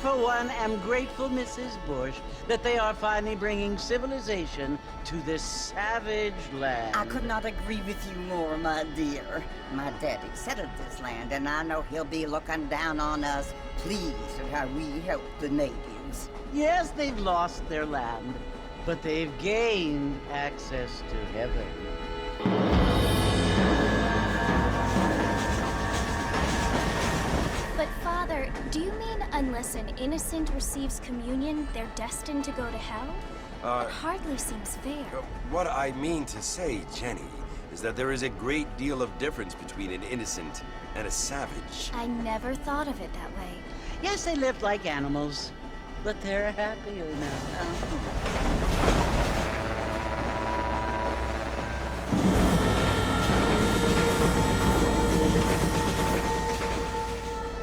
For one, am grateful, Mrs. Bush, that they are finally bringing civilization to this savage land. I could not agree with you more, my dear. My daddy settled this land, and I know he'll be looking down on us, pleased at how we help the natives. Yes, they've lost their land, but they've gained access to heaven. But Father, do you mean unless an innocent receives communion, they're destined to go to hell? It hardly seems fair. What I mean to say, Jenny, is that there is a great deal of difference between an innocent and a savage. I never thought of it that way. Yes, they lived like animals, but they're happier now.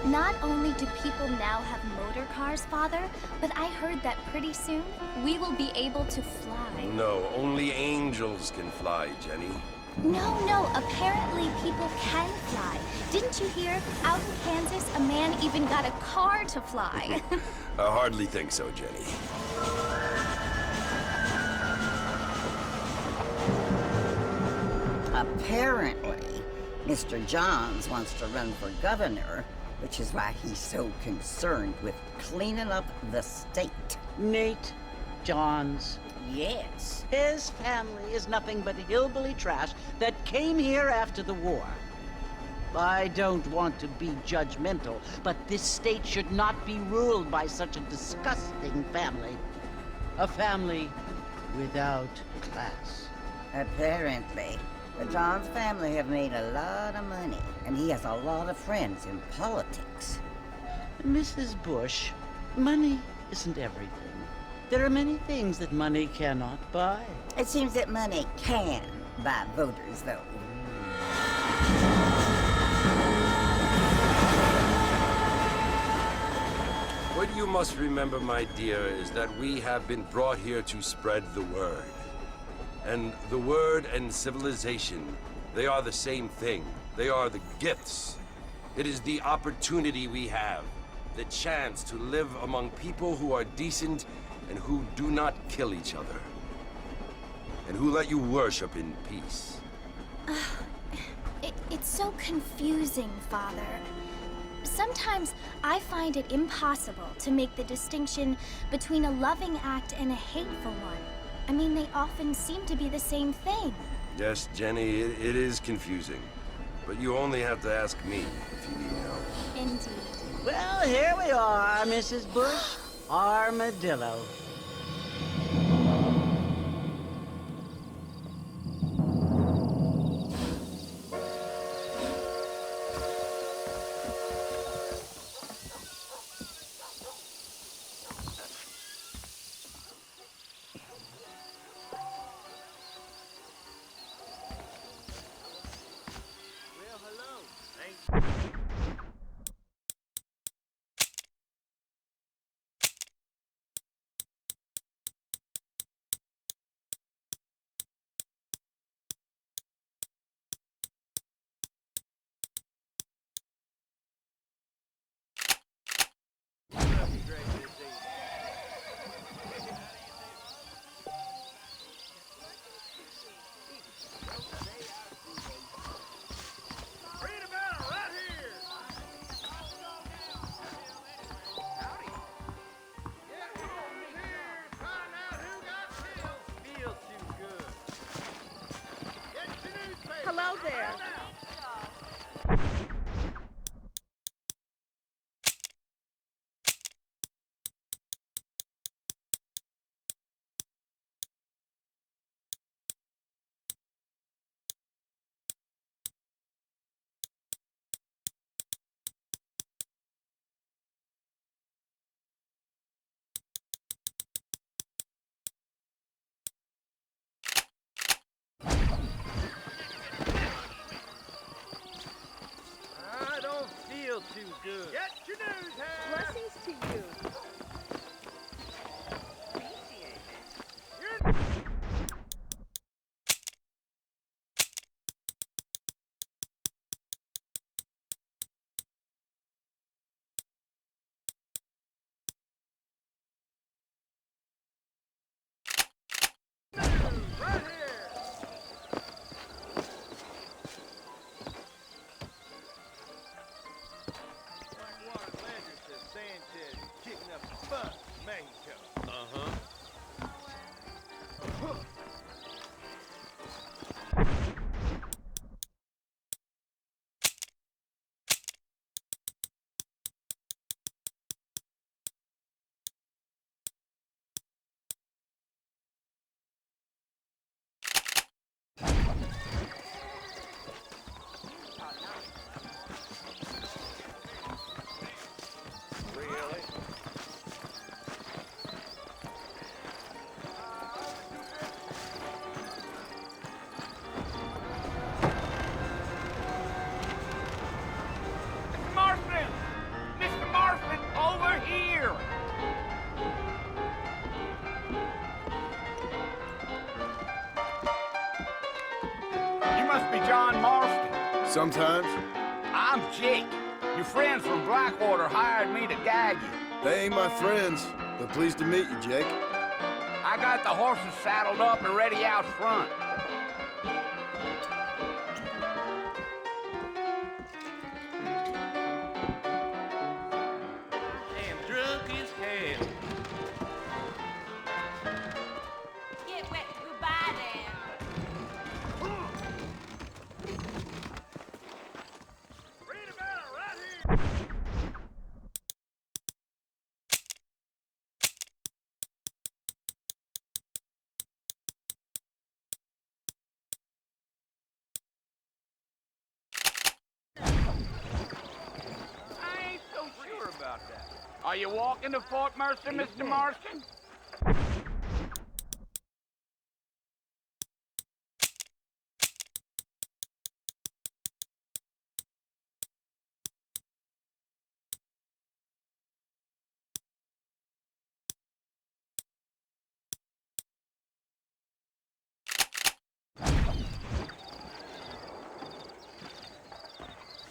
Not only do people now have motor cars, Father, but I heard that pretty soon we will be able to fly. No, only angels can fly, Jenny. No, apparently people can fly. Didn't you hear? Out in Kansas, a man even got a car to fly. I hardly think so, Jenny. Apparently, Mr. Johns wants to run for governor, which is why he's so concerned with cleaning up the state. Nate Johns. Yes. His family is nothing but hillbilly trash that came here after the war. I don't want to be judgmental, but this state should not be ruled by such a disgusting family. A family without class. Apparently. The Johns family have made a lot of money, and he has a lot of friends in politics. Mrs. Bush, money isn't everything. There are many things that money cannot buy. It seems that money can buy voters, though. What you must remember, my dear, is that we have been brought here to spread the word. And the word and civilization, they are the same thing. They are the gifts. It is the opportunity we have, the chance to live among people who are decent and who do not kill each other. And who let you worship in peace. It's so confusing, Father. Sometimes I find it impossible to make the distinction between a loving act and a hateful one. I mean, they often seem to be the same thing. Yes, Jenny, it is confusing. But you only have to ask me if you need help. Indeed. Well, here we are, Mrs. Bush. Armadillo. too good. Get your news here. Blessings to you. Right here. Blackwater Ledger says Sanchez is kicking up a fuss in Mexico. Uh-huh. Really? Mr. Marston! Mr. Marston, over here! You must be John Marston. Sometimes. I'm Jake. Your friends from Blackwater hired me to guide you. They ain't my friends, but pleased to meet you, Jake. I got the horses saddled up and ready out front. And drunk as hell. Get wet, goodbye then. Read about it right here. I ain't so sure about that. Are you walking to Fort Mercer, Mr. Marston?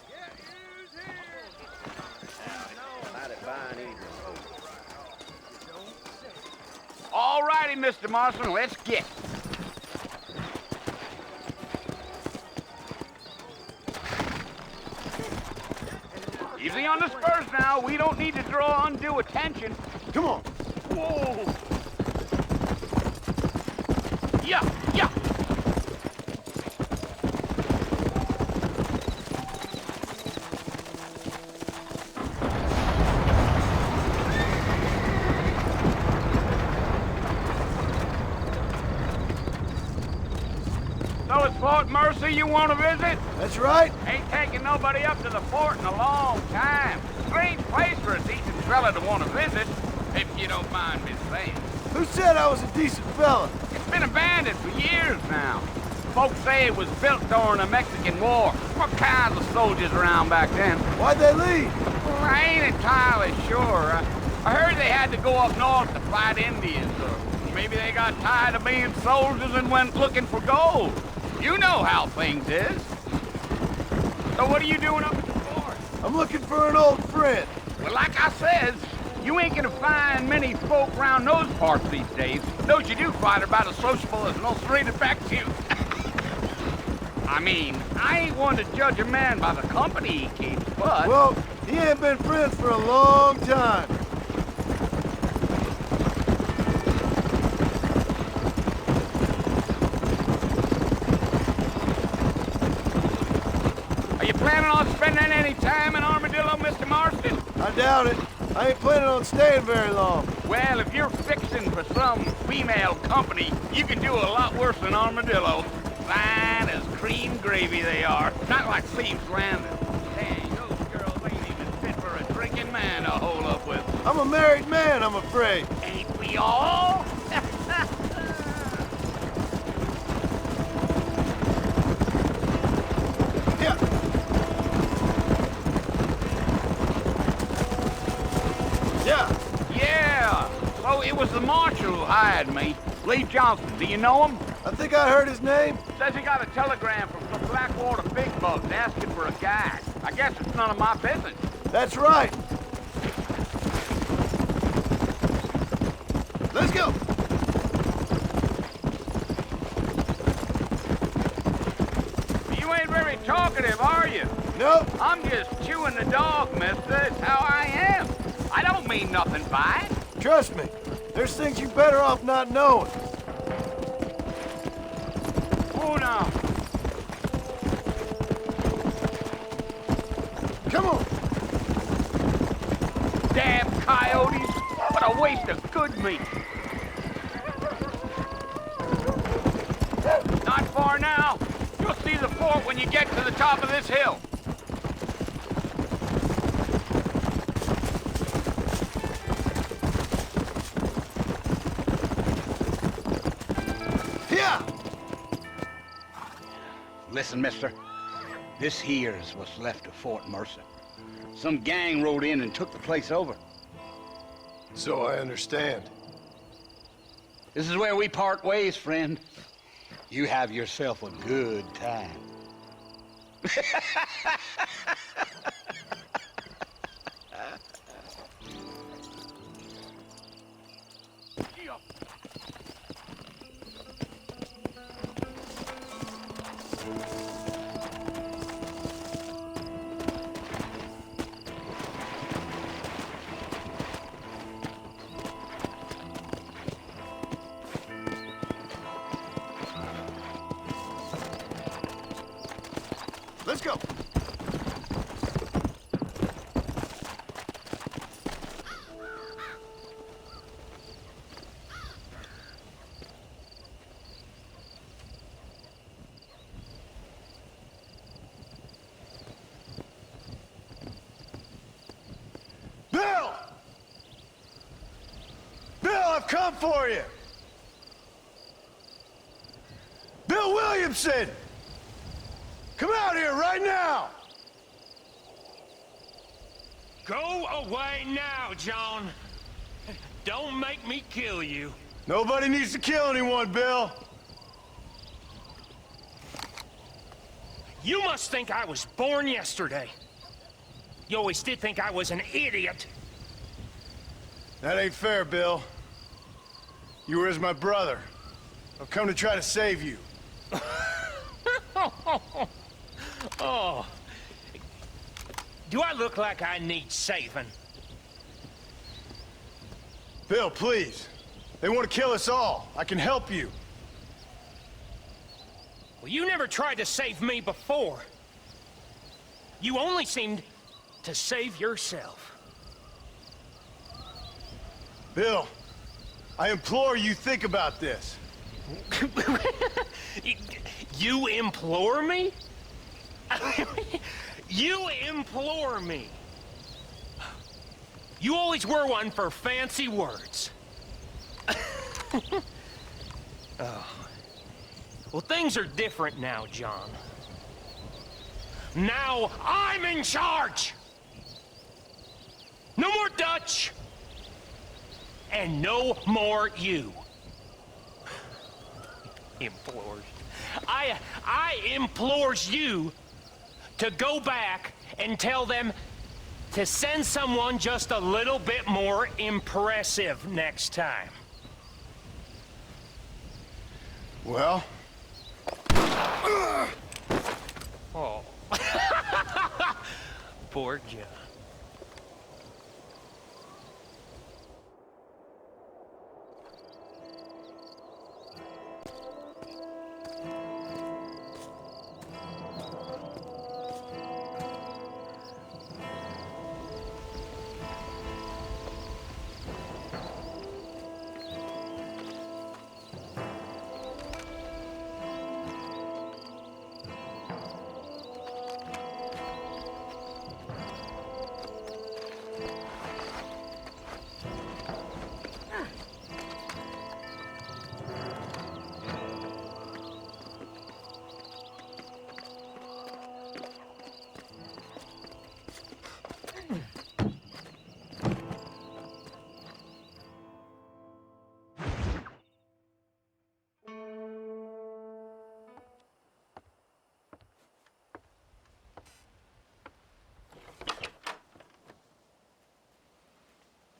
Get news here. Mighty fine evening. All righty, Mr. Marston, let's get. Easy on the spurs now. We don't need to draw undue attention. Come on. Whoa! Yeah, yeah. So it's Fort Mercer you want to visit? That's right. Ain't taking nobody up to the fort in a long time. Strange place for a decent fella to want to visit, if you don't mind me saying. Who said I was a decent fella? It's been abandoned for years now. Folks say it was built during the Mexican War. What kinds of soldiers around back then? Why'd they leave? Well, I ain't entirely sure. I heard they had to go up north to fight Indians, or maybe they got tired of being soldiers and went looking for gold. You know how things is. So what are you doing up at the fort? I'm looking for an old friend. Well, like I says, you ain't gonna find many folk around those parts these days. Those you do find are about as sociable as an old straight back to you. I mean, I ain't one to judge a man by the company he keeps, but... Well, he ain't been friends for a long time. Are you planning on spending any time in Armadillo, Mr. Marston? I doubt it. I ain't planning on staying very long. Well, if you're fixing for some female company, you can do a lot worse than Armadillo. Fine as cream gravy they are. Not like Seames Landing. Dang, those girls ain't even fit for a drinking man to hole up with. I'm a married man, I'm afraid. Ain't we all? Yeah. It was the marshal who hired me. Lee Johnson. Do you know him? I think I heard his name. Says he got a telegram from some Blackwater big bugs asking for a guide. I guess it's none of my business. That's right. Let's go. You ain't very talkative, are you? Nope. I'm just chewing the dog, mister. It's how I am. I don't mean nothing by it. Trust me. There's things you're better off not knowing. Oh, no. Come on. Damn coyotes. What a waste of good meat. Not far now. You'll see the fort when you get to the top of this hill. Yeah. Listen, mister. This here's what's left of Fort Mercer. Some gang rode in and took the place over. So I understand. This is where we part ways, friend. You have yourself a good time. Let's go. Bill! Bill, I've come for you! Bill Williamson! Come out here right now! Go away now, John. Don't make me kill you. Nobody needs to kill anyone, Bill. You must think I was born yesterday. You always did think I was an idiot. That ain't fair, Bill. You were as my brother. I've come to try to save you. Oh. Do I look like I need saving? Bill, please. They want to kill us all. I can help you. Well, you never tried to save me before. You only seemed to save yourself. Bill, I implore you think about this. You implore me? You implore me. You always were one for fancy words. Oh. Well, things are different now, John. Now I'm in charge! No more Dutch! And no more you. Implores. I implores you to go back and tell them to send someone just a little bit more impressive next time. Well? Oh. Poor John.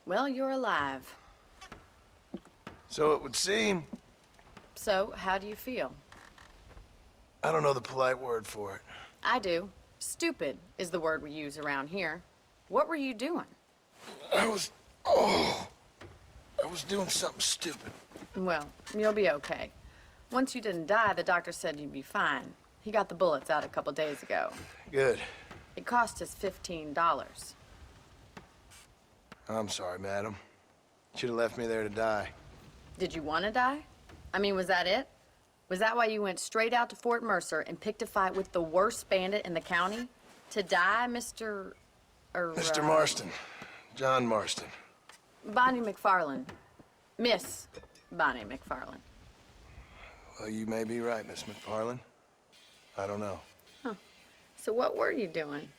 Well, you're alive. So it would seem. So, how do you feel? I don't know the polite word for it. I do. Stupid is the word we use around here. What were you doing? I was doing something stupid. Well, you'll be okay. Once you didn't die, the doctor said you'd be fine. He got the bullets out a couple days ago. Good. It cost us $15. I'm sorry, madam. Should have left me there to die. Did you want to die? I mean, was that it? Was that why you went straight out to Fort Mercer and picked a fight with the worst bandit in the county? To die, Mr. Mr. Marston. John Marston. Bonnie McFarlane. Miss Bonnie McFarlane. Well, you may be right, Miss McFarlane. I don't know. Huh. So what were you doing?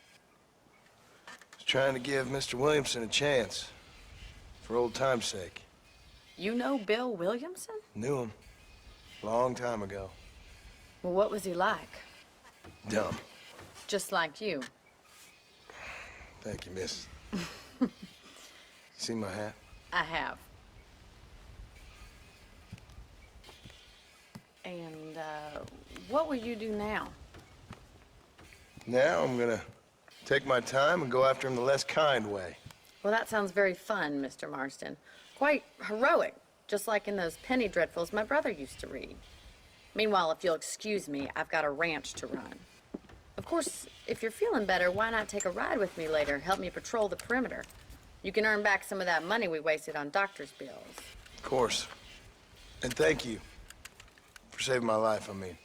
I was trying to give Mr. Williamson a chance. For old time's sake. You know Bill Williamson? Knew him. Long time ago. Well, what was he like? Dumb. Just like you. Thank you, miss. You see my hat? I have. And, what will you do now? Now I'm gonna take my time and go after him the less kind way. Well, that sounds very fun, Mr. Marston. Quite heroic, just like in those penny dreadfuls my brother used to read. Meanwhile, if you'll excuse me, I've got a ranch to run. Of course, if you're feeling better, why not take a ride with me later? Help me patrol the perimeter. You can earn back some of that money we wasted on doctor's bills. Of course. And thank you for saving my life, I mean.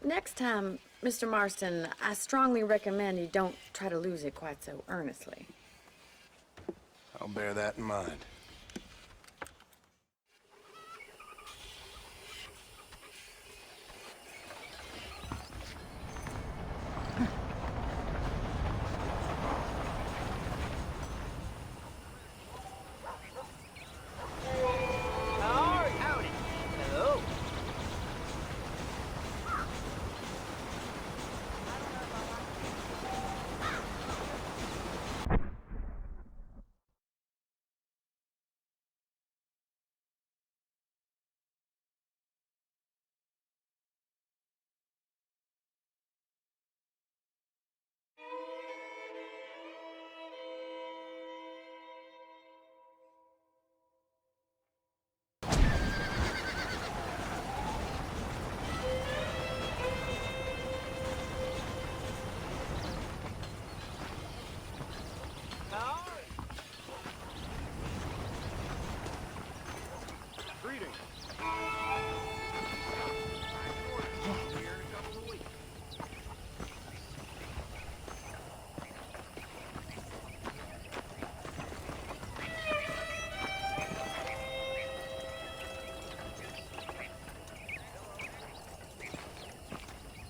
Next time, Mr. Marston, I strongly recommend you don't try to lose it quite so earnestly. I'll bear that in mind. Howdy. Hello.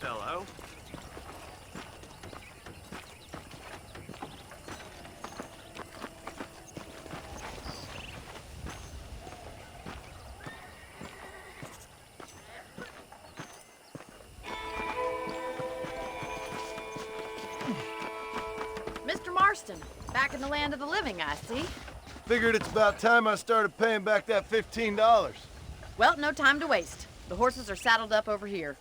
Hello? Mr. Marston, back in the land of the living, I see. Figured it's about time I started paying back that $15. Well, no time to waste. The horses are saddled up over here.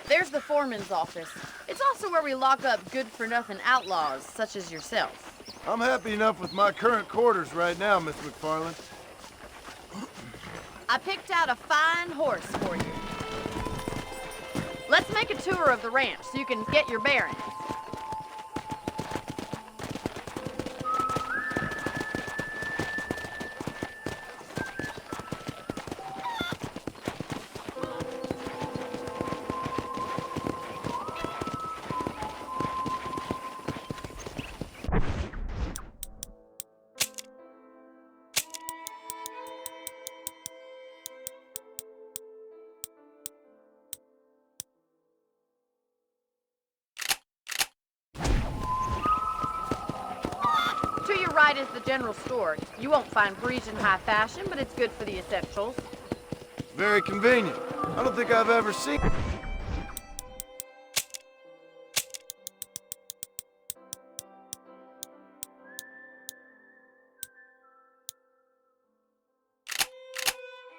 There's the foreman's office. It's also where we lock up good-for-nothing outlaws, such as yourself. I'm happy enough with my current quarters right now, Miss McFarlane. I picked out a fine horse for you. Let's make a tour of the ranch so you can get your bearings. right is the general store. You won't find Parisian high fashion, but it's good for the essentials. Very convenient. I don't think I've ever seen...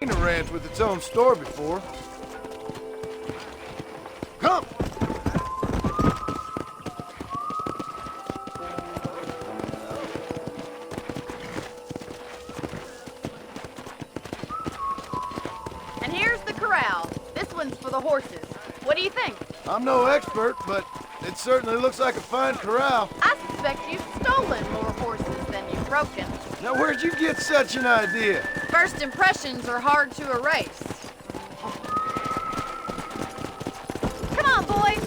a ranch with its own store before. Come! And here's the corral. This one's for the horses. What do you think? I'm no expert, but it certainly looks like a fine corral. I suspect you've stolen more horses than you've broken. Now, where'd you get such an idea? First impressions are hard to erase. Come on, boys.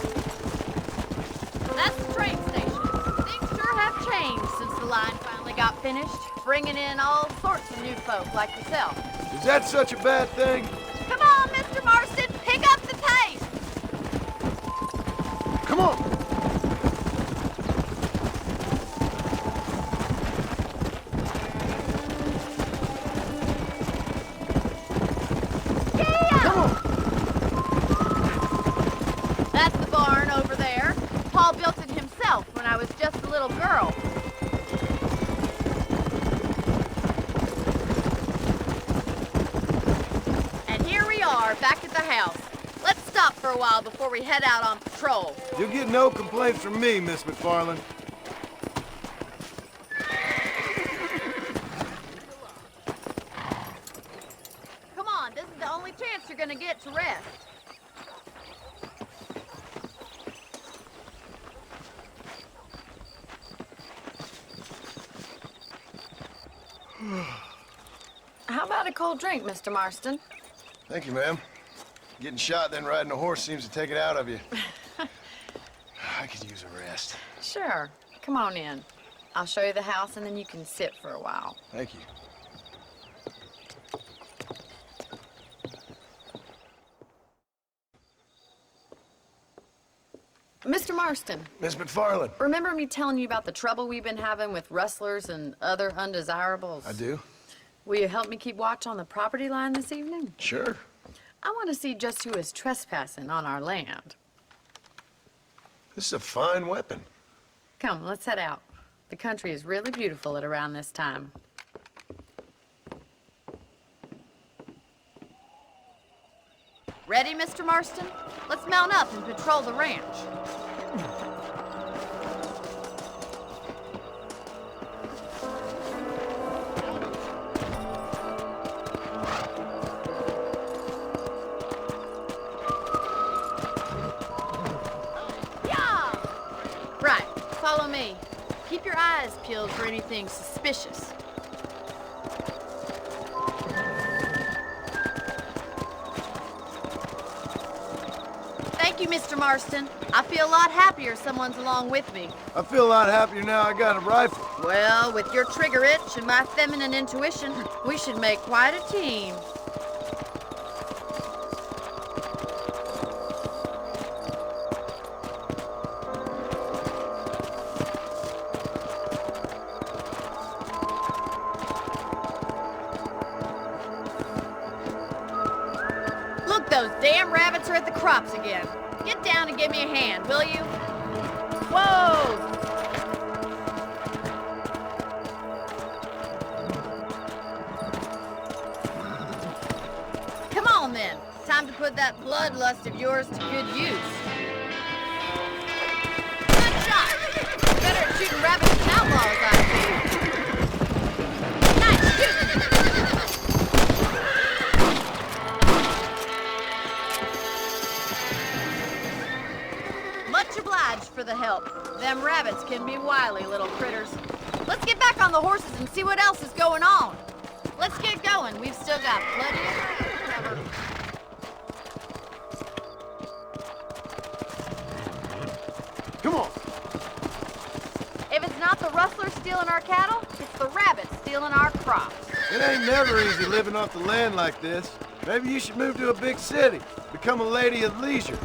That's the train station. Things sure have changed since the line finally got finished, bringing in all sorts of new folk like yourself. Is that such a bad thing? Come on, Mr. Marston, pick up the pace. Come on! That's the barn over there. Paul built it himself when I was just a little girl. And here we are, back at the house. Let's stop for a while before we head out on patrol. You'll get no complaints from me, Miss McFarland. Come on, this is the only chance you're gonna get to rest. How about a cold drink, Mr. Marston? Thank you, ma'am. Getting shot, then riding a horse seems to take it out of you. I could use a rest. Sure. Come on in. I'll show you the house and then you can sit for a while. Thank you. Mr. Marston, Miss McFarland. remember me telling you about the trouble we've been having with rustlers and other undesirables? I do. Will you help me keep watch on the property line this evening? Sure. I want to see just who is trespassing on our land. This is a fine weapon. Come, let's head out. The country is really beautiful at around this time. Ready, Mr. Marston? Let's mount up and patrol the ranch. Yeah! Right, follow me. Keep your eyes peeled for anything suspicious. Thank you, Mr. Marston. I feel a lot happier someone's along with me. I feel a lot happier now I got a rifle. Well, with your trigger itch and my feminine intuition, we should make quite a team. Look, those damn rabbits are at the crops again. Get down and give me a hand, will you? Whoa! Come on, then. Time to put that bloodlust of yours to good use. Good shot! Better at shooting rabbits than outlaws, I see. Nice shooting! Much obliged for the help. Them rabbits can be wily little critters. Let's get back on the horses and see what else is going on. Let's get going. We've still got plenty of ground to cover. Come on. If it's not the rustlers stealing our cattle, it's the rabbits stealing our crops. It ain't never easy living off the land like this. Maybe you should move to a big city. Become a lady of leisure.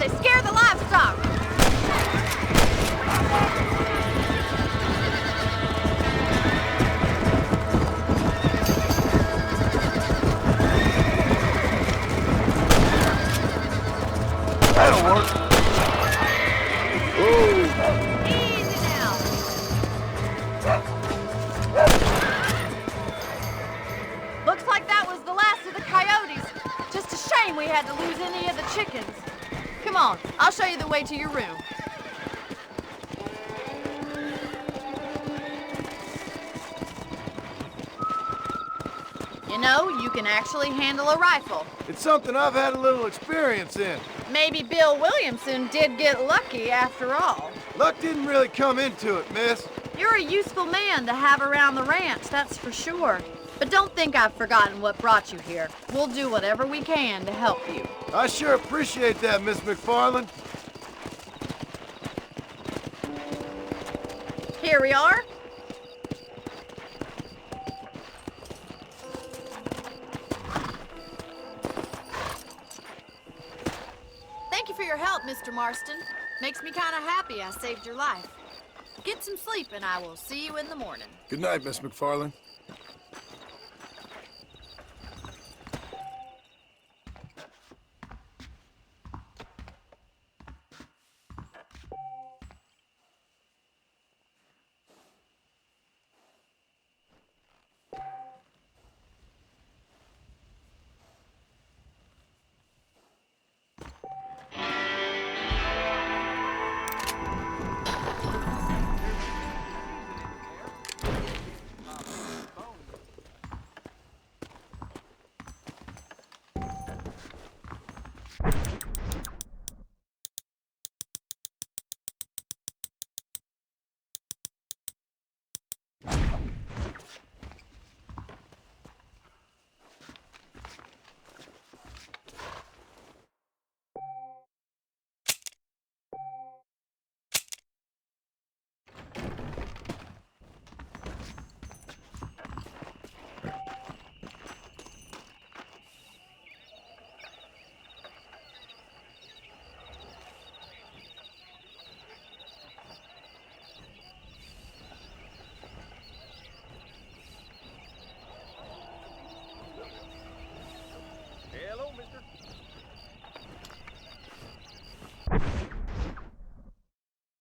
They scare the livestock. That'll work. Easy now. Looks like that was the last of the coyotes. Just a shame we had to lose any of the chickens. Come on, I'll show you the way to your room. You know, you can actually handle a rifle. It's something I've had a little experience in. Maybe Bill Williamson did get lucky after all. Luck didn't really come into it, miss. You're a useful man to have around the ranch, that's for sure. But don't think I've forgotten what brought you here. We'll do whatever we can to help you. I sure appreciate that, Miss McFarland. Here we are. Thank you for your help, Mr. Marston. Makes me kind of happy I saved your life. Get some sleep and I will see you in the morning. Good night, Miss McFarland.